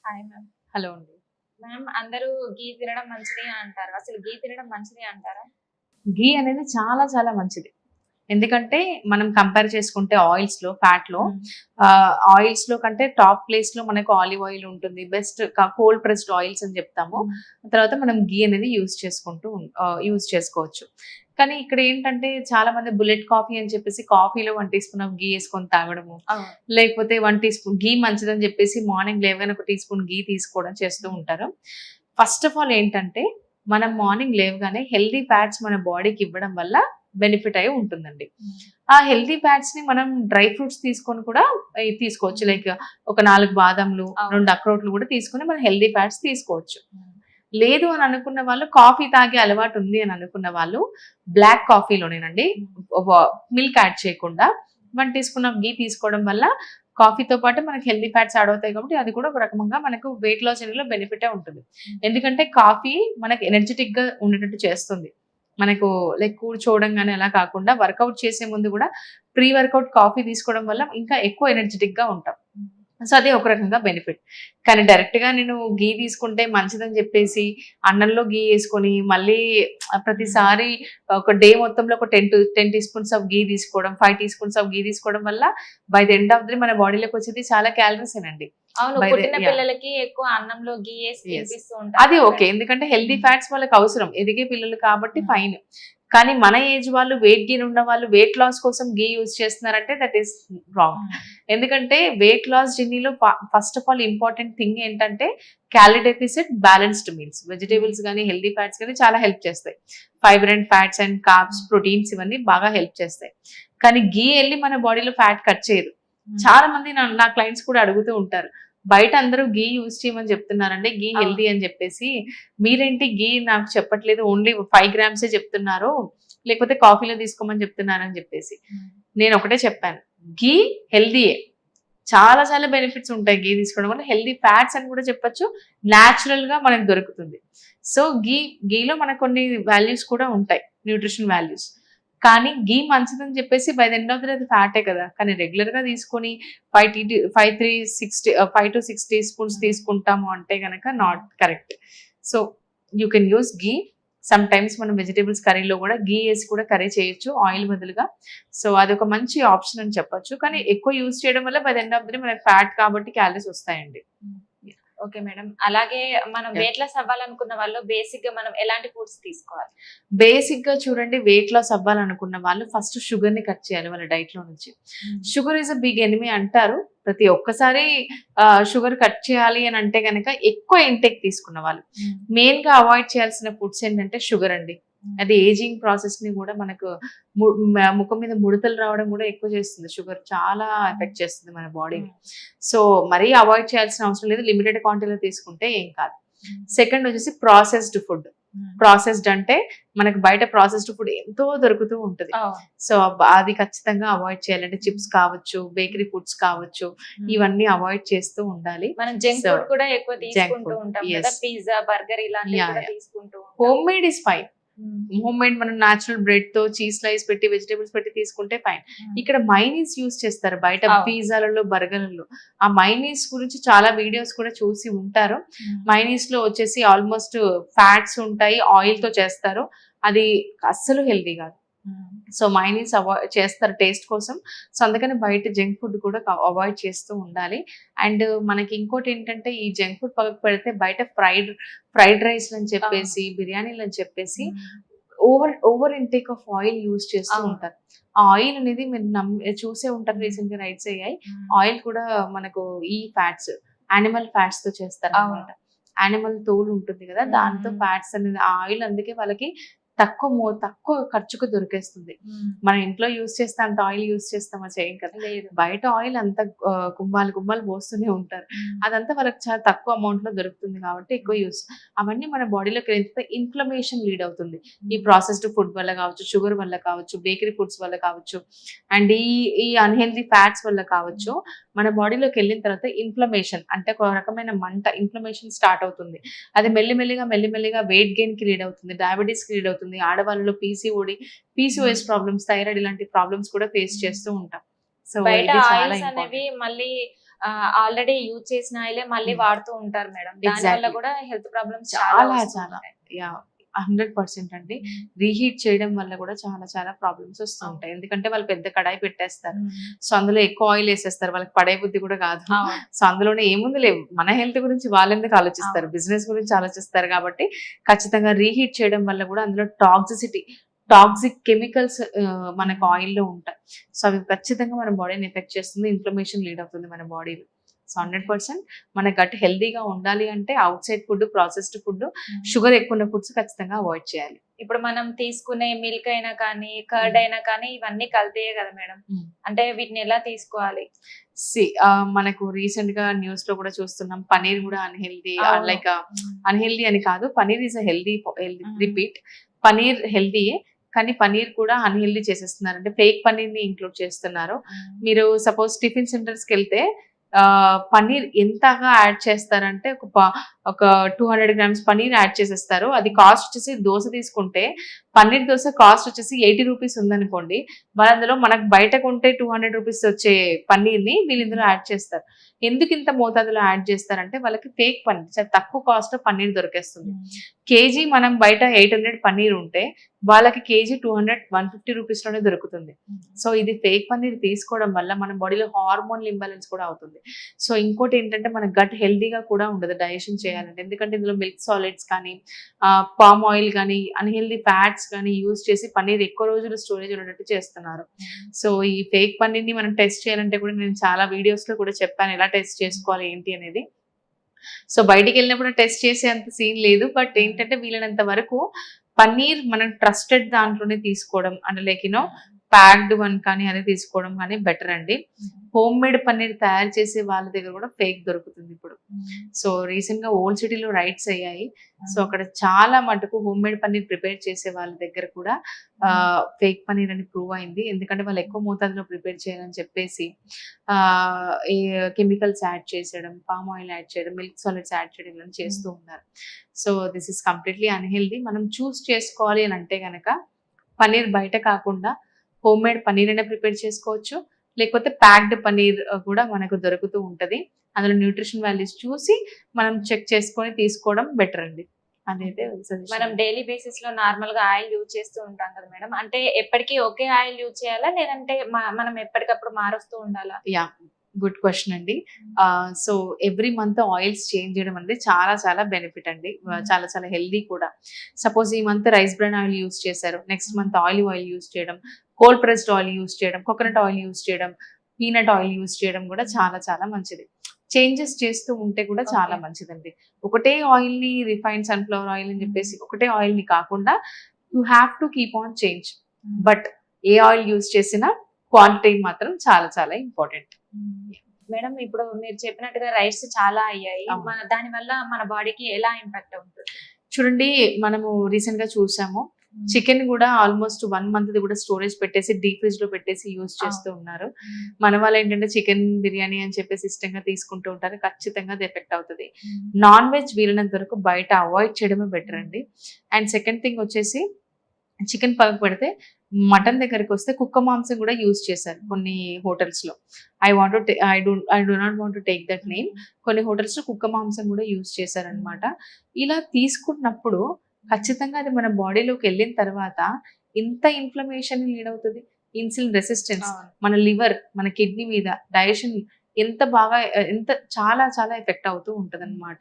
Hi ma'am. Hello అండి. Ma'am అందరూ ఘీ తినడం మంచిదే అంటారు. అసలు ఘీ తినడం మంచిదే అంటారా? ఘీ అనేది చాలా చాలా మంచిది. ఎందుకంటే మనం కంపేర్ చేసుకుంటే ఆయిల్స్‌లో, ఫ్యాట్‌లో హ్మ్. ఆయిల్స్‌లో కంటే టాప్ ప్లేస్‌లో మనకు ఆలివ్ ఆయిల్ ఉంటుంది. బెస్ట్ కోల్డ్ ప్రెస్డ్ ఆయిల్స్ అని చెప్తాము. హ్మ్. తర్వాత మనం ఘీ అనేది యూజ్ చేసుకోవచ్చు. కానీ ఇక్కడ ఏంటంటే చాలా మంది బుల్లెట్ కాఫీ అని చెప్పేసి కాఫీలో 1 టీ స్పూన్ ఆఫ్ ఘీ యేసుకొని తాగడము. అవును. లేకపోతే 1 టీ స్పూన్ ఘీ మంచిదని చెప్పేసి మార్నింగ్ లేవగానే ఒక టీ స్పూన్ ఘీ తీసుకోవడం చేస్తూ ఉంటారు. ఫస్ట్ ఆఫ్ ఆల్ ఏంటంటే మనం మార్నింగ్ లేవగానే హెల్తీ ఫ్యాట్స్ మన బాడీకి ఇవ్వడం వల్ల బెనిఫిట్ అయి ఉంటుందండి. హ్మ్. ఆ హెల్తీ ఫ్యాట్స్‌ని మనం డ్రై ఫ్రూట్స్ తీసుకొని కూడా తీసుకోవచ్చు. లైక్ ఒక 4 బాదంలు, అవును. 2 అక్రోట్లు కూడా తీసుకొని మనం హెల్తీ ఫ్యాట్స్ తీసుకోవచ్చు. హ్మ్. లేదు అని అనుకున్న వాళ్ళు కాఫీ తాగే అలవాటు ఉంది అని అనుకున్న వాళ్ళు బ్లాక్ కాఫీలోనేనండి మిల్క్ యాడ్ చేయకుండా 1 టీ స్పూన్ ఆఫ్ ఘీ తీసుకోవడం వల్ల కాఫీతో పాటు మనకి హెల్తీ ఫ్యాట్స్ యాడ్ అవుతాయి కాబట్టి అది కూడా ఒక రకంగా మనకు వెయిట్ లాస్ జర్నీలో బెనిఫిటే ఉంటుంది. ఎందుకంటే కాఫీ మనకి ఎనర్జిటిక్‌గా ఉండేటట్టు చేస్తుంది. మనకు లైక్ కూర్చోవడం గాని అలా కాకుండా వర్కౌట్ చేసే ముందు కూడా ప్రీ వర్కౌట్ కాఫీ తీసుకోవడం వల్ల ఇంకా ఎక్కువ ఎనర్జిటిక్‌గా ఉంటాం. సో, అది ఒక రకంగా బెనిఫిట్. కానీ డైరెక్ట్‌గా నేను ఘీ తీసుకుంటే మంచిదని జెప్పేసి అన్నంలో ఘీ యేసుకొని మళ్ళీ ప్రతిసారి ఒక డే మొత్తంలో ఒక 10 టీ స్పూన్స్ ఆఫ్ ఘీ తీసుకోవడం, 5 టీ స్పూన్స్ ఆఫ్ ఘీ తీసుకోవడం వల్ల by the end of the day మన బాడీలోకి వచ్చేది చాలా క్యాలరీసేనండి. అవును. బై ది పుట్టిన యాహ్! పిల్లలకి ఎక్కువ అన్నంలో ఘీ యేసి యెస్. తినిపిస్తూ ఉంటారు అది కదా ఓకే. మేడం. ఎందుకంటే హెల్తీ హ్మ్. ఫ్యాట్స్ వాళ్ళకవసరం. ఎదిగే పిల్లలు కాబట్టి హ్మ్. ఫైన్. కానీ మన ఏజ్ వాళ్ళు వెయిట్ గెయిన్ ఉన్న వాళ్ళు వెయిట్ లాస్ కోసం ఘీ యూజ్ చేస్తున్నారంటే దట్ ఈస్ రాంగ్. హ్మ్. ఎందుకంటే వెయిట్ లాస్ జర్నీలో first of all important thing ఏంటంటే calorie deficit, balanced meals. Vegetables గాని, హెల్తీ ఫ్యాట్స్ గాని చాలా హెల్ప్ చేస్తాయి. Fibre and fats and carbs, proteins ఇవన్నీ బాగా హెల్ప్ చేస్తాయి. కానీ ఘీ ఎళ్లి మన బాడీలో ఫ్యాట్ కట్ చేయదు. హ్మ్. చాలా మంది నా క్లయింట్స్ కూడా అడుగుతూ ఉంటారు. బయట అందరూ ఘీ యూజ్ చేయమని చెప్తున్నారండి. ఘీ అవును. హెల్తీ అని చెప్పేసి. మీరేంటి ఘీ నాకు చెప్పట్లేదు. ఓన్లీ 5 గ్రామ్సే చెప్తున్నారు. లేకపోతే కాఫీలో తీసుకోమని చెప్తున్నారని చెప్పేసి. హ్మ్. నేను ఒకటే చెప్పాను. ఘీ హెల్తీయే. చాలా చాలా బెనిఫిట్స్ ఉంటాయి ఘీ తీసుకోవడం వల్ల. హెల్తీ ఫ్యాట్స్ అని కూడా చెప్పొచ్చు. నేచురల్‌గా మనకు దొరుకుతుంది. సో, ఘీలో మనకు కొన్ని వాల్యూస్ కూడా ఉంటాయి. Nutrition values. కానీ ఘీ మంచిదని చెప్పేసి by the end of the day అది ఫ్యాటే కదా! కానీ రెగ్యులర్‌గా తీసుకొని 5-6 టీ స్పూన్స్ హ్మ్. తీసుకుంటాము అంటే గనక not correct. So, you can use ghee. Sometimes మనం వెజిటబుల్స్ కర్రీలో కూడా ఘీ ఏసి కూడా కర్రీ చేయొచ్చు ఆయిల్ బదులుగా. సో, అదొక మంచి ఆప్షన్ అని చెప్పొచ్చు. కానీ ఎక్కువ యూజ్ చేయడం వల్ల by the end of the day మనకి ఫ్యాట్ కాబట్టి క్యాలరీస్ వస్తాయండి. హ్మ్. Okay madam. అలాగే మనం యాహ్! వెయిట్ లాస్ అవ్వాలనుకున్న వాళ్ళు బేసిక్‌గా మనం ఎలాంటి ఫుడ్స్ తీసుకోవాలి? బేసిక్‌గా చూడండి వెయిట్ లాస్ అవ్వాలనుకున్న వాళ్ళు ఫస్ట్ షుగర్‌ని కట్ చేయాలి వాళ్ళ డైట్‌లో నుంచి. Hmm. Sugar is a big enemy అంటారు. ప్రతి ఒక్కసారి షుగర్ కట్ చేయాలి అని అంటే గనక ఎక్కువ ఇంటేక్ తీసుకున్న వాళ్ళు. హ్మ్. మెయిన్‌గా అవాయిడ్ చేయాల్సిన ఫుడ్స్ ఏంటంటే షుగర్ అండి. హ్మ్. అది ఏజింగ్ ప్రాసెస్‌ని గూడా మనకు ము ముఖం మీద ముడతలు రావడం గూడా ఎక్కువ చేస్తుంది. షుగర్ చాలా ఎఫెక్ట్ చేస్తుంది మన బాడీని. హ్మ్. సో, మరీ అవాయిడ్ చేయాల్సిన అవసరం లేదు. లిమిటెడ్ క్వాంటిటీలో తీసుకుంటే ఏం కాదు. హ్మ్. సెకండ్ వచ్చేసి ప్రాసెస్డ్ ఫుడ్. హ్మ్. ప్రాసెస్డ్ అంటే మనకు బయట ప్రాసెస్డ్ ఫుడ్ ఎంతో దొరుకుతూ ఉంటది. అవును. సో, అది ఖచ్చితంగా అవాయిడ్ చేయాలి. అంటే చిప్స్ కావచ్చు, బేకరీ ఫుడ్స్ కావచ్చు, హ్మ్. ఇవన్నీ అవాయిడ్ చేస్తూ ఉండాలి. మనం జంక్ సో, ఫుడ్ కూడా ఎక్కువ జంక్ తీసుకుంటూ ఫుడ్. ఉంటాం కదా! యెస్. పిజ్జా, బర్గర్ ఇలాంటివి యాహ్! కూడా యాహ్! తీసుకుంటూ ఉంటాం. Home made is fine. హ్మ్. హోమ్ మేడ్ మనం నేచురల్ బ్రెడ్‌తో చీజ్ స్లైస్ పెట్టి, వెజిటబుల్స్ పెట్టి తీసుకుంటే ఫైన్. హ్మ్. ఇక్కడ మైనీస్ యూజ్ చేస్తారు బయట అవును. పిజ్జాలలో, బర్గర్‌లలో. ఆ మైనీస్ గురించి చాలా వీడియోస్ కూడా చూసి ఉంటారు. హ్మ్. మైనీస్‌లో వచ్చేసి ఆల్‌మోస్ట్ ఫ్యాట్స్ ఉంటాయి. ఆయిల్‌తో చేస్తారు. అది అస్సలు హెల్తీ కాదు. హ్మ్. సో, మైనీస్ చేస్తారు టేస్ట్ కోసం. సో, అందుకని బయట జంక్ ఫుడ్ కూడా అవాయిడ్ చేస్తూ ఉండాలి. అండ్ మనకి ఇంకోటేంటంటే ఈ జంక్ ఫుడ్ పక్కకు పెడితే బయట ఫ్రైడ్ రైస్‌లని అవును. చెప్పేసి, బిర్యానీలని చెప్పేసి హ్మ్. Over intake of oil use చేస్తూ అవును. ఉంటారు. ఆ ఆయిల్ అనేది మీరు చూసే ఉంటారు హ్మ్. రీసెంట్‌గా రైట్స్ అయ్యాయి. హ్మ్. ఆయిల్ కూడా మనకు ఈ ఫ్యాట్స్, యానిమల్ ఫ్యాట్స్‌తో అవును. చేస్తారనమాట. యానిమల్ తోలు ఉంటుంది కదా! హ్మ్. దాంతో హ్మ్. ఫ్యాట్స్ అనేది ఆ ఆయిల్ అందుకే వాళ్ళకి తక్కువ ఖర్చుకు దొరికేస్తుంది. హ్మ్. మన ఇంట్లో యూజ్ చేస్తే అంత ఆయిల్ యూజ్ చేస్తామా? చేయం కదా! లేదు. బయట ఆయిల్ అంతా గుమ్మాలు పోస్తూనే ఉంటారు. హ్మ్. అదంతా వాళ్ళకి చాలా తక్కువ అమౌంట్‌లో దొరుకుతుంది కాబట్టి ఎక్కువ యూజ్. అవన్నీ మన బాడీలోకి వెళ్తే ఇన్‌ఫ్లమేషన్ లీడ్ అవుతుంది. ఈ హ్మ్. ప్రాసెస్డ్ ఫుడ్ వల్ల కావచ్చు, షుగర్ వల్ల కావచ్చు, బేకరీ ఫుడ్స్ వల్ల కావచ్చు, అండ్ ఈ అన్‌హెల్తీ ఫ్యాట్స్ వల్ల కావచ్చు, హ్మ్. మన బాడీలోకెళ్ళిన తర్వాత ఇన్‌ఫ్లమేషన్ అంటే ఒక రకమైన మంట ఇన్‌ఫ్లమేషన్ స్టార్ట్ అవుతుంది. అది మెల్లిమెల్లిగా వెయిట్ గెయిన్‌కి లీడ్ అవుతుంది. డయాబెటిస్‌కి లీడ్ అవుతుంది. ఆడవాళ్ళలో హ్మ్. పీసీఓఎస్ ప్రాబ్లమ్స్, థైరాయిడ్ ఇలాంటి ప్రాబ్లమ్స్ కూడా ఫేస్ హ్మ్. చేస్తూ ఉంటాం. సో, బయట ఇది చాలా ఆయిల్స్ అనేవి ఇంపార్టెంట్. మళ్ళీ ఆల్రెడీ యూజ్ చేసిన ఆయిలే మళ్ళీ వాడుతూ ఉంటారు మేడం. దాని వల్ల Exactly. కూడా హెల్త్ ప్రాబ్లమ్స్ చాలా వస్తూ చాలా ఉంటాయి. 100% అండి. రీహీట్ చేయడం వల్ల కూడా చాలా చాలా ప్రాబ్లమ్స్ వస్తూ అవును. ఉంటాయి. ఎందుకంటే వాళ్ళు పెద్ద కడాయి పెట్టేస్తారు. ఉమ్. సో అందులో ఎక్కువ ఆయిల్ వేసేస్తారు. వాళ్ళకి పడే బుద్ధి కూడా కాదు. అవును. సో అందులోనే ఏముంది లేవు, మన హెల్త్ గురించి వాళ్ళు ఎందుకు ఆలోచిస్తారు, అవును. బిజినెస్ గురించి ఆలోచిస్తారు. కాబట్టి ఖచ్చితంగా రీహీట్ చేయడం వల్ల కూడా అందులో టాక్సిక్ కెమికల్స్ మనకు ఆయిల్ లో ఉంటాయి. సో అవి ఖచ్చితంగా మన బాడీని ఎఫెక్ట్ చేస్తుంది, ఇన్ఫ్లమేషన్ లీడ్ అవుతుంది మన బాడీలో. సో 100% మన గట్ హెల్దీగా ఉండాలి అంటే out side food, processed food, sugar ఎక్కువ ఉన్న ఫుడ్స్ ఖచ్చితంగా అవాయిడ్ చేయాలి. ఇప్పుడు మనం తీసుకునే మిల్క్ అయినా కానీ, కర్డ్ అయినా కానీ ఇవన్నీ కల్తీయే కదా మేడం. Mm. అంటే వీటిని ఎలా తీసుకోవాలి? మనకు రీసెంట్ గా న్యూస్ లో కూడా చూస్తున్నాం, పనీర్ కూడా అన్హెల్దీ. అవును. లైక్ అన్హెల్దీ అని కాదు, paneer is healthy. Mm. Repeat, paneer హెల్దీయే కానీ పనీర్ కూడా అన్హెల్దీ చేసేస్తున్నారు. అంటే ఫేక్ పనీర్ ని ఇంక్లూడ్ చేస్తున్నారు. మీరు సపోజ్ టిఫిన్ సెంటర్స్ కి వెళ్తే పనీర్ ఎంతగా యాడ్ చేస్తారంటే ఒక 200 grams పనీర్ యాడ్ చేసేస్తారు. అది కాస్ట్ వచ్చేసి, దోశ తీసుకుంటే పన్నీర్ దోశ కాస్ట్ వచ్చేసి 80 రూపీస్ ఉందనుకోండి, మరి అందులో మనకు బయట కొంటే 200 రూపీస్ వచ్చే పన్నీర్ని వీళ్ళు ఇందులో యాడ్ చేస్తారు. ఎందుకు ఇంత మోతాదులో యాడ్ చేస్తారంటే వాళ్ళకి ఫేక్ పన్నీర్, చాలా తక్కువ కాస్ట్ పన్నీర్ దొరికేస్తుంది. కేజీ మనం బయట 800 పన్నీర్ ఉంటే వాళ్ళకి కేజీ 150 రూపీస్ లోనే దొరుకుతుంది. సో ఇది ఫేక్ పన్నీర్ తీసుకోవడం వల్ల మన బాడీలో హార్మోన్ ఇంబాలెన్స్ కూడా అవుతుంది. సో ఇంకోటి ఏంటంటే మన గట్ హెల్దీగా కూడా ఉండదు డైజెషన్ చేయాలంటే. ఎందుకంటే ఇందులో మిల్క్ సాలిడ్స్ కానీ, పామ్ ఆయిల్ కానీ, అన్హెల్దీ ఫ్యాట్స్ కానీ యూజ్ చేసి పన్నీర్ ఎక్కువ రోజులు స్టోరేజ్ ఉండేటట్టు చేస్తున్నారు. సో ఈ ఫేక్ పన్నీర్ ని మనం టెస్ట్ చేయాలంటే కూడా నేను చాలా వీడియోస్ లో కూడా చెప్పాను ఎలా టెస్ట్ చేసుకోవాలి ఏంటి అనేది. సో బయటికి వెళ్ళినప్పుడు టెస్ట్ చేసే అంత సీన్ లేదు. బట్ ఏంటంటే వీలైనంత వరకు పన్నీర్ మనం ట్రస్టెడ్ దాంట్లోనే తీసుకోవడం, అంటే లైక్ ప్యాక్డ్ వన్ కానీ అది తీసుకోవడం కానీ బెటర్ అండి. హోమ్ మేడ్ పన్నీర్ తయారు చేసే వాళ్ళ దగ్గర కూడా ఫేక్ దొరుకుతుంది ఇప్పుడు. సో రీసెంట్ గా ఓల్డ్ సిటీలో రైడ్స్ అయ్యాయి. సో అక్కడ చాలా మటుకు హోమ్ మేడ్ పన్నీర్ ప్రిపేర్ చేసే వాళ్ళ దగ్గర కూడా ఫేక్ పన్నీర్ అని ప్రూవ్ అయింది. ఎందుకంటే వాళ్ళు ఎక్కువ మోతాదులో ప్రిపేర్ చేయాలని చెప్పేసి కెమికల్స్ యాడ్ చేసేయడం, పామ్ ఆయిల్ యాడ్ చేయడం, మిల్క్ సాలిడ్స్ యాడ్ చేయడం ఇలా చేస్తూ ఉన్నారు. So this is completely unhealthy. మనం చూస్ చేసుకోవాలి అని అంటే కనుక పన్నీర్ బయట కాకుండా హోమ్ మేడ్ పన్నీర్ అయినా ప్రిపేర్ చేసుకోవచ్చు, లేకపోతే ప్యాక్డ్ పన్నీర్ కూడా మనకు దొరుకుతూ ఉంటది. అందులో న్యూట్రిషన్ వాల్యూస్ చూసి మనం చెక్ చేసుకొని తీసుకోవడం బెటర్ అండి. అదైతే మనం డైలీ బేసిస్ లో నార్మల్ గా ఆయిల్ యూజ్ చేస్తూ ఉంటాం కదా మేడం. అంటే ఎప్పటికీ ఒకే ఆయిల్ యూజ్ చేయాలా, లేదంటే మనం ఎప్పటికప్పుడు మారుస్తూ ఉండాలా? యా, గుడ్ క్వశ్చన్ అండి. So every month oils change చేయడం అనేది చాలా చాలా బెనిఫిట్ అండి, చాలా చాలా హెల్దీ కూడా. సపోజ్ ఈ month rice bran oil use చేశారు, next month olive oil use చేయడం, కోల్డ్ ప్రెస్డ్ ఆయిల్ యూజ్ చేయడం, కోకోనట్ ఆయిల్ యూజ్ చేయడం, పీనట్ ఆయిల్ యూజ్ చేయడం కూడా చాలా చాలా మంచిది. చేంజెస్ చేస్తూ ఉంటే కూడా చాలా మంచిదండి. ఒకటే ఆయిల్ ని, రిఫైన్డ్ సన్ఫ్లవర్ ఆయిల్ అని చెప్పేసి ఒకటే ఆయిల్ ని కాకుండా you have to keep on change. But A oil use చేసినా క్వాంటిటీ మాత్రం చాలా చాలా ఇంపార్టెంట్. మేడం ఇప్పుడు మీరు చెప్పినట్టుగా రైట్స్ చాలా అయ్యాయి, దాని వల్ల మన బాడీకి ఎలా ఇంపాక్ట్ అవుతుంది? చూడండి, మనము రీసెంట్ గా చూసాము, చికెన్ కూడా ఆల్మోస్ట్ 1 month కూడా స్టోరేజ్ పెట్టేసి డీప్ ఫ్రిడ్జ్ లో పెట్టేసి యూజ్ చేస్తూ ఉన్నారు. మన వాళ్ళు ఏంటంటే చికెన్ బిర్యానీ అని చెప్పేసి ఇష్టంగా తీసుకుంటూ ఉంటారు. ఖచ్చితంగా అది ఎఫెక్ట్ అవుతుంది. నాన్ వెజ్ వీలైనంత వరకు బయట అవాయిడ్ చేయడమే బెటర్ అండి. అండ్ సెకండ్ థింగ్ వచ్చేసి, చికెన్ పక్కకు పెడితే మటన్ దగ్గరికి వస్తే కుక్క మాంసం కూడా యూజ్ చేశారు కొన్ని హోటల్స్ లో. I do not want to take that name. కొన్ని హోటల్స్ లో కుక్క మాంసం కూడా యూజ్ చేశారనమాట. ఇలా తీసుకున్నప్పుడు ఖచ్చితంగా అది మన బాడీలోకి వెళ్ళిన తర్వాత ఇంత ఇన్ఫ్లమేషన్ లీడ్ అవుతుంది. ఇన్సులిన్ రెసిస్టెన్స్, మన లివర్, మన కిడ్నీ మీద, డైజెషన్ ఎంత చాలా చాలా ఎఫెక్ట్ అవుతూ ఉంటది అనమాట.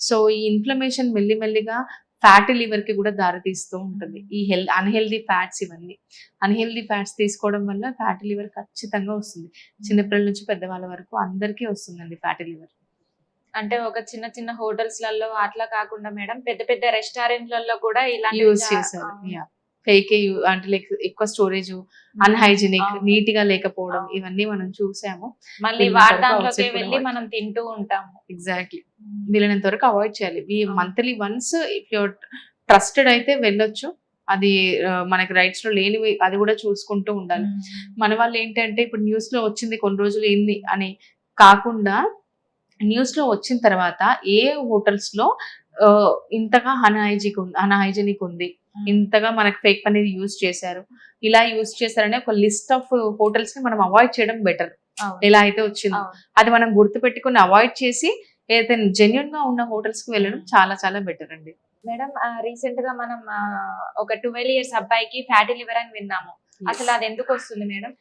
సో ఈ ఇన్ఫ్లమేషన్ మెల్లిమెల్లిగా ఫ్యాటీ లివర్ కి కూడా దారితీస్తూ ఉంటుంది. ఈ అన్హెల్దీ ఫ్యాట్స్, ఇవన్నీ అన్హెల్దీ ఫ్యాట్స్ తీసుకోవడం వల్ల ఫ్యాటీ లివర్ ఖచ్చితంగా వస్తుంది. చిన్నపిల్లల నుంచి పెద్దవాళ్ళ వరకు అందరికీ వస్తుందండి ఫ్యాటీ లివర్. అంటే ఒక చిన్న చిన్న హోటల్స్ లలో అట్లా కాకుండా మేడం, పెద్ద పెద్ద రెస్టారెంట్లలో కూడా ఇలా యూజ్ చేశారు. ఫేక్ అంటే లైక్ ఎక్కువ స్టోరేజ్, అన్హైజీనిక్, నీట్ గా లేకపోవడం, ఇవన్నీ మనం చూసాము. మళ్ళీ వాడదాంట్లోకి వెళ్ళి మనం తింటూ ఉంటాము. ఎగ్జాక్ట్లీ, వీలైనంత వరకు అవాయిడ్ చేయాలి. Monthly once if your trusted అయితే వెళ్ళొచ్చు. అది మనకి రైట్స్ లో లేనివి అది కూడా చూసుకుంటూ ఉండాలి. మన వాళ్ళు ఏంటంటే ఇప్పుడు న్యూస్ లో వచ్చింది కొన్ని రోజులు ఏంది అని కాకుండా, న్యూస్ లో వచ్చిన తర్వాత ఏ హోటల్స్ లో ఇంతగా అన్హైజీనిక్ ఉంది, ఇంతగా మనకి ఫేక్ పన్నీర్ యూజ్ చేశారు, ఇలా యూజ్ చేశారనే ఒక లిస్ట్ ఆఫ్ హోటల్స్ ని మనం అవాయిడ్ చేయడం బెటర్. అవును. ఎలా అయితే వచ్చిందో అవును. అది మనం గుర్తు పెట్టుకుని అవాయిడ్ చేసి ఏదైతే జెన్యున్ గా ఉన్న హోటల్స్ కి వెళ్ళడం చాలా చాలా బెటర్ అండి. మేడం రీసెంట్ గా మనం ఒక 12 ఇయర్స్ అబ్బాయికి ఫ్యాటీ లివర్ అని విన్నాము. అసలు అది ఎందుకు వస్తుంది మేడం?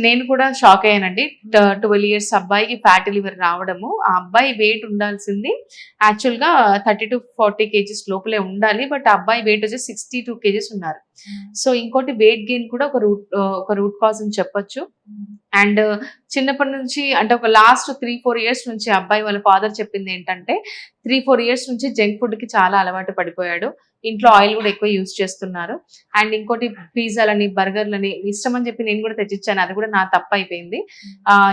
నేను కూడా షాక్ అయ్యానండి. 12 ఇయర్స్ అబ్బాయికి ఫ్యాటీ లివర్ రావడము. ఆ అబ్బాయి వెయిట్ ఉండాల్సింది యాక్చువల్‌గా 30-40 కేజీస్ లోపలే ఉండాలి. బట్ ఆ అబ్బాయి వెయిట్ వచ్చేసి 62 కేజీస్ ఉన్నారు. సో ఇంకోటి వెయిట్ గెయిన్ కూడా ఒక రూట్ కాజ్ అని చెప్పొచ్చు. అండ్ చిన్నప్పటి నుంచి అంటే ఒక లాస్ట్ 3-4 ఇయర్స్ నుంచి అబ్బాయి వాళ్ళ ఫాదర్ చెప్పింది ఏంటంటే 3-4 ఇయర్స్ నుంచి జంక్ ఫుడ్ కి చాలా అలవాటు పడిపోయాడు. ఇంట్లో ఆయిల్ కూడా ఎక్కువ యూజ్ చేస్తున్నారు. అండ్ ఇంకోటి పిజ్జాలని, బర్గర్‌లని ఇష్టం అని చెప్పి నేను కూడా తెచ్చిచ్చాను. అది కూడా నా తప్పయిపోయింది.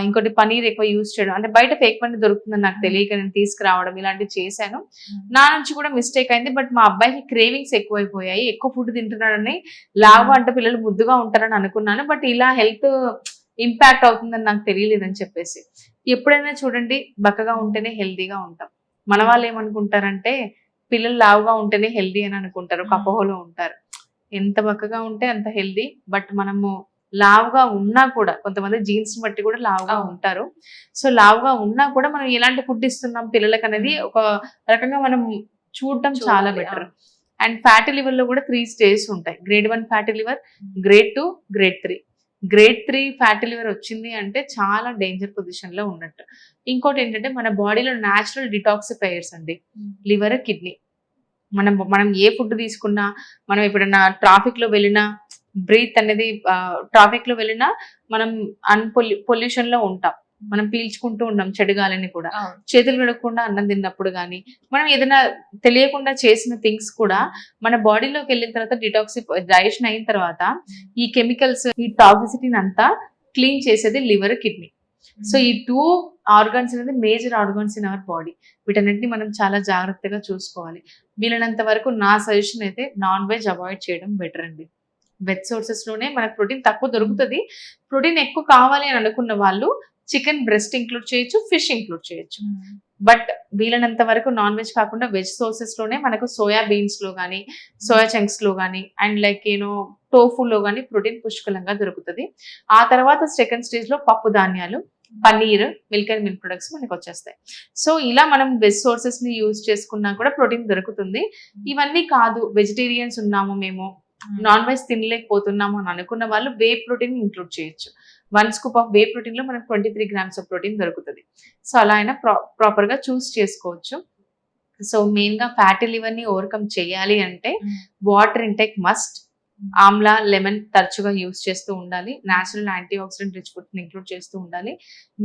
ఇంకోటి పనీర్ ఎక్కువ యూజ్ చేయడం. అంటే బయట ఫేక్ పనీర్ దొరుకుతుందని నాకు తెలియక నేను తీసుకురావడం ఇలాంటివి చేశాను. నా నుంచి కూడా మిస్టేక్ అయింది. బట్ మా అబ్బాయికి క్రేవింగ్స్ ఎక్కువైపోయాయి. ఎక్కువ ఫుడ్ తింటున్నాడని లావుగా అంటే పిల్లలు ముద్దుగా ఉంటారని అనుకున్నాను. బట్ ఇలా హెల్త్ ఇంపాక్ట్ అవుతుందని నాకు తెలియలేదని చెప్పేసి. ఎప్పుడైనా చూడండి బక్కగా ఉంటేనే హెల్తీగా ఉంటాం. మన వాళ్ళు ఏమనుకుంటారంటే పిల్లలు లావుగా ఉంటేనే హెల్దీ అని అనుకుంటారు. ఒక అపోహలో ఉంటారు. ఎంత బక్కగా ఉంటే అంత హెల్దీ. బట్ మనము లావుగా ఉన్నా కూడా కొంతమంది జీన్స్ బట్టి కూడా లావుగా ఉంటారు. సో లావుగా ఉన్నా కూడా మనం ఎలాంటి ఫుడ్ ఇస్తున్నాం పిల్లలకి అనేది ఒక రకంగా మనం చూడటం చాలా బెటర్. అండ్ ఫ్యాటీ లివర్ లో కూడా 3 స్టేజెస్ ఉంటాయి. Grade 1 fatty liver, grade 2, grade 3. Grade 3 fatty liver వచ్చింది అంటే చాలా డేంజర్ పొజిషన్ లో ఉన్నట్టు. ఇంకోటి ఏంటంటే మన బాడీలో న్యాచురల్ డిటాక్సిఫైయర్స్ అండి. Liver, kidney. మనం ఏ ఫుడ్ తీసుకున్నా, మనం ఎప్పుడైనా ట్రాఫిక్ లో వెళ్ళినా, బ్రీత్ అనేది ట్రాఫిక్ లో వెళ్ళినా మనం పొల్యూషన్ లో ఉంటాం. మనం పీల్చుకుంటూ ఉన్నాం చెడు గాలిని కూడా. చేతులు కడగకుండా అన్నం తిన్నప్పుడు కానీ, మనం ఏదైనా తెలియకుండా చేసిన థింగ్స్ కూడా మన బాడీలోకి వెళ్ళిన తర్వాత డైజెషన్ అయిన తర్వాత ఈ కెమికల్స్, ఈ టాక్సిసిటీని అంతా క్లీన్ చేసేది లివర్, కిడ్నీ. సో ఈ 2 ఆర్గాన్స్ అనేది major organs in our body. వీటన్నిటిని మనం చాలా జాగ్రత్తగా చూసుకోవాలి. వీలైనంత వరకు నా సజెషన్ అయితే నాన్ వెజ్ అవాయిడ్ చేయడం బెటర్ అండి. వెజ్ సోర్సెస్ లోనే మనకు ప్రోటీన్ తక్కువ దొరుకుతుంది. ప్రోటీన్ ఎక్కువ కావాలి అని అనుకున్న వాళ్ళు చికెన్ బ్రెస్ట్ ఇంక్లూడ్ చేయొచ్చు, ఫిష్ ఇంక్లూడ్ చేయొచ్చు. బట్ వీలైనంత వరకు నాన్ వెజ్ కాకుండా వెజ్ సోర్సెస్ లోనే మనకు సోయా బీన్స్ లో కానీ, సోయా చంక్స్ లో కానీ, అండ్ లైక్ టోఫులో కానీ ప్రోటీన్ పుష్కలంగా దొరుకుతుంది. ఆ తర్వాత సెకండ్ స్టేజ్ లో పప్పు ధాన్యాలు, paneer, milk and milk products మనకు వచ్చేస్తాయి. సో ఇలా మనం వెజ్ సోర్సెస్ ని యూజ్ చేసుకున్నా కూడా ప్రోటీన్ దొరుకుతుంది. ఇవన్నీ కాదు వెజిటేరియన్స్ ఉన్నాము మేము, నాన్ వెజ్ తినలేకపోతున్నాము అని అనుకున్న వాళ్ళు వే ప్రోటీన్ ఇంక్లూడ్ చేయొచ్చు. 1 స్కూప్ ఆఫ్ వే ప్రోటీన్ లో మనకు 23 గ్రామ్స్ ఆఫ్ ప్రోటీన్ దొరుకుతుంది. సో అలా అయినా ప్రాపర్ గా చూస్ చేసుకోవచ్చు. సో మెయిన్ గా ఫ్యాటీ లివర్ ని ఓవర్కమ్ చేయాలి అంటే water intake must. Amla, lemon తరచుగా యూస్ చేస్తూ ఉండాలి. Natural anti oxidant rich food include చేస్తూ ఉండాలి.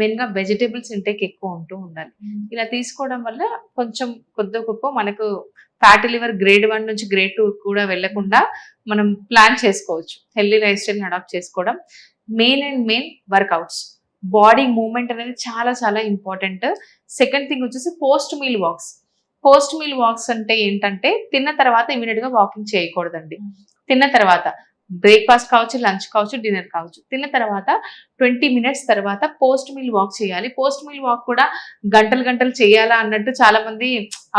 మెయిన్ గా వెజిటేబుల్స్ ఇంటేక్ ఎక్కువ ఉంటూ ఉండాలి. ఇలా తీసుకోవడం వల్ల కొంచెం కొద్ది గొప్ప మనకు ఫ్యాటీ లివర్ గ్రేడ్ 1 నుంచి గ్రేడ్ 2 కూడా వెళ్లకుండా మనం ప్లాన్ చేసుకోవచ్చు. హెల్దీ లైఫ్ స్టైల్ అడాప్ట్ చేసుకోవడం. Main workouts. బాడీ మూవ్మెంట్ అనేది చాలా చాలా ఇంపార్టెంట్. సెకండ్ థింగ్ వచ్చేసి post meal walks. Post meal walks అంటే ఏంటంటే తిన్న తర్వాత ఇమీడియట్ గా వాకింగ్ చేయకూడదండి. తిన్న తర్వాత బ్రేక్ఫాస్ట్ కావచ్చు, లంచ్ కావచ్చు, డిన్నర్ కావచ్చు, తిన్న తర్వాత 20 మినిట్స్ తర్వాత పోస్ట్ మీల్ వాక్ చేయాలి. పోస్ట్ మీల్ వాక్ కూడా గంటలు చేయాలా అన్నట్టు చాలా మంది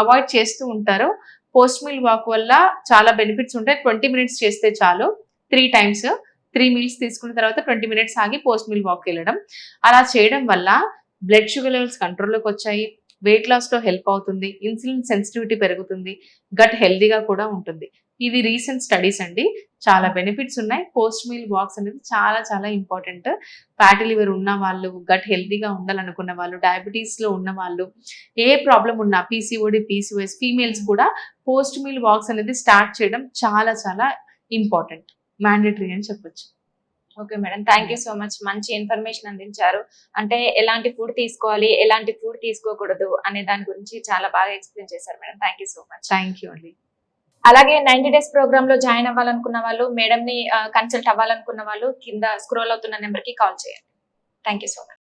అవాయిడ్ చేస్తూ ఉంటారు. పోస్ట్ మీల్ వాక్ వల్ల చాలా బెనిఫిట్స్ ఉంటాయి. 20 మినిట్స్ చేస్తే చాలు. 3 టైమ్స్ 3 మీల్స్ తీసుకున్న తర్వాత 20 మినిట్స్ ఆగి పోస్ట్ మీల్ వాక్ వెళ్ళడం. అలా చేయడం వల్ల బ్లడ్ షుగర్ లెవెల్స్ కంట్రోల్లోకి వచ్చాయి. వెయిట్ లాస్ లో హెల్ప్ అవుతుంది. ఇన్సులిన్ సెన్సిటివిటీ పెరుగుతుంది. గట్ హెల్దీగా కూడా ఉంటుంది. ఇది రీసెంట్ స్టడీస్ అండి. చాలా బెనిఫిట్స్ ఉన్నాయి. పోస్ట్ మీల్ వాక్స్ అనేది చాలా చాలా ఇంపార్టెంట్. ఫ్యాటీ లివర్ ఉన్న వాళ్ళు, గట్ హెల్దీగా ఉండాలనుకున్న వాళ్ళు, డయాబెటీస్ లో ఉన్న వాళ్ళు, ఏ ప్రాబ్లం ఉన్నా పీసీఓడి, పీసీఓఎస్ ఫీమేల్స్ కూడా పోస్ట్ మీల్ వాక్స్ అనేది స్టార్ట్ చేయడం చాలా చాలా ఇంపార్టెంట్, మ్యాండేటరీ అని చెప్పొచ్చు. Okay madam, thank you so much. మంచి ఇన్ఫర్మేషన్ అందించారు. అంటే ఎలాంటి ఫుడ్ తీసుకోవాలి, ఎలాంటి ఫుడ్ తీసుకోకూడదు అనే దాని గురించి చాలా బాగా ఎక్స్ప్లెయిన్ చేశారు madam. Thank you so much. Thank you అండి. అలాగే 90 డేస్ ప్రోగ్రామ్ లో జాయిన్ అవ్వాలనుకున్న వాళ్ళు, మేడం ని కన్సల్ట్ అవ్వాలనుకున్న వాళ్ళు కింద స్క్రోల్ అవుతున్న నెంబర్ కి కాల్ చేయండి. Thank you so much.